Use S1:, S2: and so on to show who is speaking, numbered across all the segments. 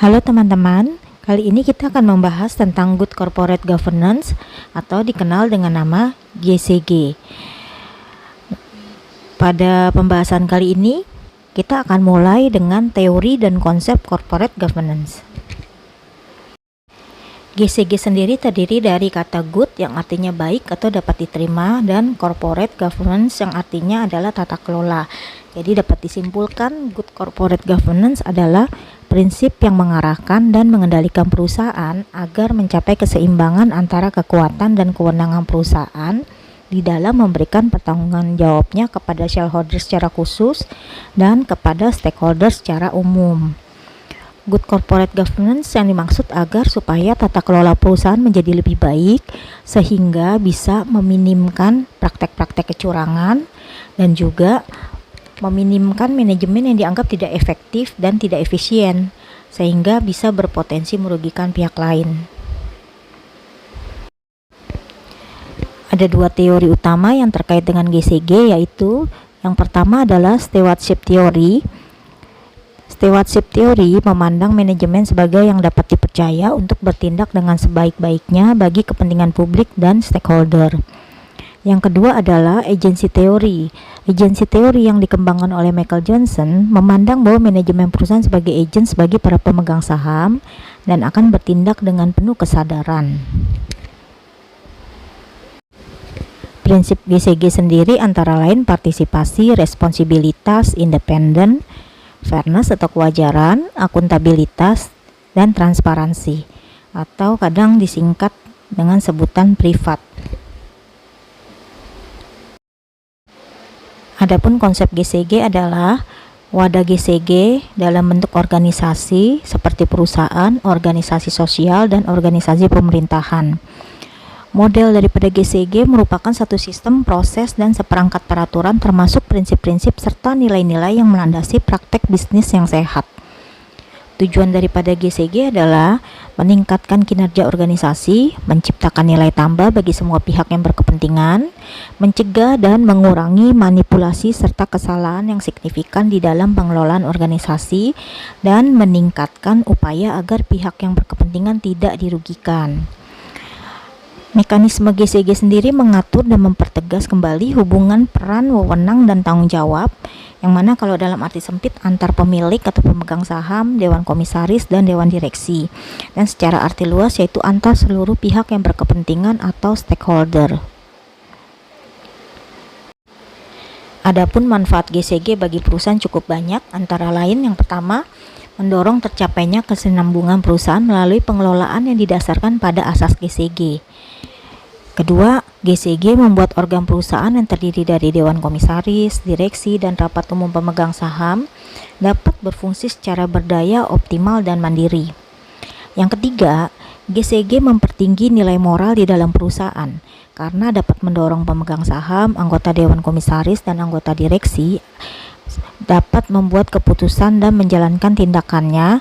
S1: Halo teman-teman, kali ini kita akan membahas tentang Good Corporate Governance atau dikenal dengan nama GCG. Pada pembahasan kali ini, kita akan mulai dengan teori dan konsep Corporate Governance. GCG sendiri terdiri dari kata good yang artinya baik atau dapat diterima dan corporate governance yang artinya adalah tata kelola. Jadi dapat disimpulkan good corporate governance adalah prinsip yang mengarahkan dan mengendalikan perusahaan agar mencapai keseimbangan antara kekuatan dan kewenangan perusahaan di dalam memberikan pertanggungjawaban jawabnya kepada shareholder secara khusus dan kepada stakeholder secara umum. Good corporate governance yang dimaksud agar supaya tata kelola perusahaan menjadi lebih baik sehingga bisa meminimkan praktek-praktek kecurangan dan juga meminimkan manajemen yang dianggap tidak efektif dan tidak efisien sehingga bisa berpotensi merugikan pihak lain. Ada dua teori utama yang terkait dengan GCG, yaitu yang pertama adalah stewardship theory. Stewardship theory memandang manajemen sebagai yang dapat dipercaya untuk bertindak dengan sebaik-baiknya bagi kepentingan publik dan stakeholder. Yang kedua adalah agency theory. Agency theory yang dikembangkan oleh Michael Johnson memandang bahwa manajemen perusahaan sebagai agent bagi para pemegang saham dan akan bertindak dengan penuh kesadaran. Prinsip GCG sendiri antara lain partisipasi, responsibilitas, independen, fairness atau kewajaran, akuntabilitas, dan transparansi, atau kadang disingkat dengan sebutan privat. Adapun konsep GCG adalah wadah GCG dalam bentuk organisasi seperti perusahaan, organisasi sosial, dan organisasi pemerintahan. Model daripada GCG merupakan satu sistem, proses, dan seperangkat peraturan termasuk prinsip-prinsip serta nilai-nilai yang melandasi praktek bisnis yang sehat. Tujuan daripada GCG adalah meningkatkan kinerja organisasi, menciptakan nilai tambah bagi semua pihak yang berkepentingan, mencegah dan mengurangi manipulasi serta kesalahan yang signifikan di dalam pengelolaan organisasi, dan meningkatkan upaya agar pihak yang berkepentingan tidak dirugikan. Mekanisme GCG sendiri mengatur dan mempertegas kembali hubungan peran, wewenang, dan tanggung jawab, yang mana kalau dalam arti sempit antar pemilik atau pemegang saham, dewan komisaris, dan dewan direksi, dan secara arti luas yaitu antar seluruh pihak yang berkepentingan atau stakeholder. Adapun manfaat GCG bagi perusahaan cukup banyak, antara lain yang pertama, mendorong tercapainya kesinambungan perusahaan melalui pengelolaan yang didasarkan pada asas GCG. Kedua, GCG membuat organ perusahaan yang terdiri dari dewan komisaris, direksi, dan rapat umum pemegang saham dapat berfungsi secara berdaya, optimal, dan mandiri. Yang ketiga, GCG mempertinggi nilai moral di dalam perusahaan karena dapat mendorong pemegang saham, anggota dewan komisaris, dan anggota direksi dapat membuat keputusan dan menjalankan tindakannya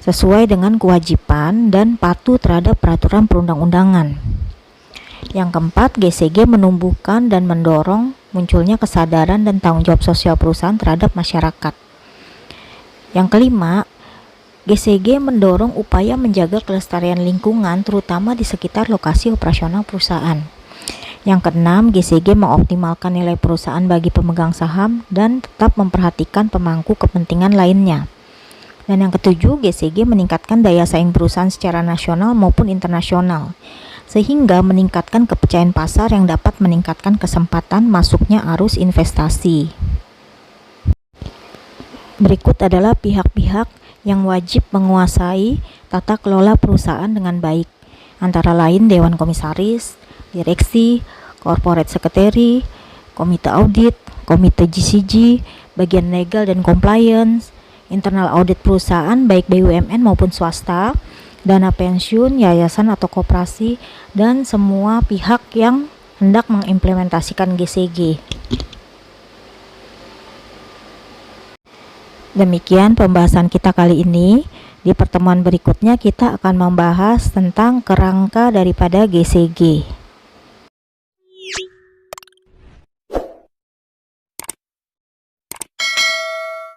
S1: sesuai dengan kewajiban dan patuh terhadap peraturan perundang-undangan. Yang keempat, GCG menumbuhkan dan mendorong munculnya kesadaran dan tanggung jawab sosial perusahaan terhadap masyarakat. Yang kelima, GCG mendorong upaya menjaga kelestarian lingkungan terutama di sekitar lokasi operasional perusahaan. Yang keenam, GCG mengoptimalkan nilai perusahaan bagi pemegang saham dan tetap memperhatikan pemangku kepentingan lainnya. Dan yang ketujuh, GCG meningkatkan daya saing perusahaan secara nasional maupun internasional, sehingga meningkatkan kepercayaan pasar yang dapat meningkatkan kesempatan masuknya arus investasi. Berikut adalah pihak-pihak yang wajib menguasai tata kelola perusahaan dengan baik, antara lain dewan komisaris, direksi, corporate secretary, komite audit, komite GCG, bagian legal dan compliance, internal audit perusahaan baik BUMN maupun swasta, dana pensiun, yayasan atau koperasi, dan semua pihak yang hendak mengimplementasikan GCG. Demikian pembahasan kita kali ini. Di pertemuan berikutnya kita akan membahas tentang kerangka daripada GCG.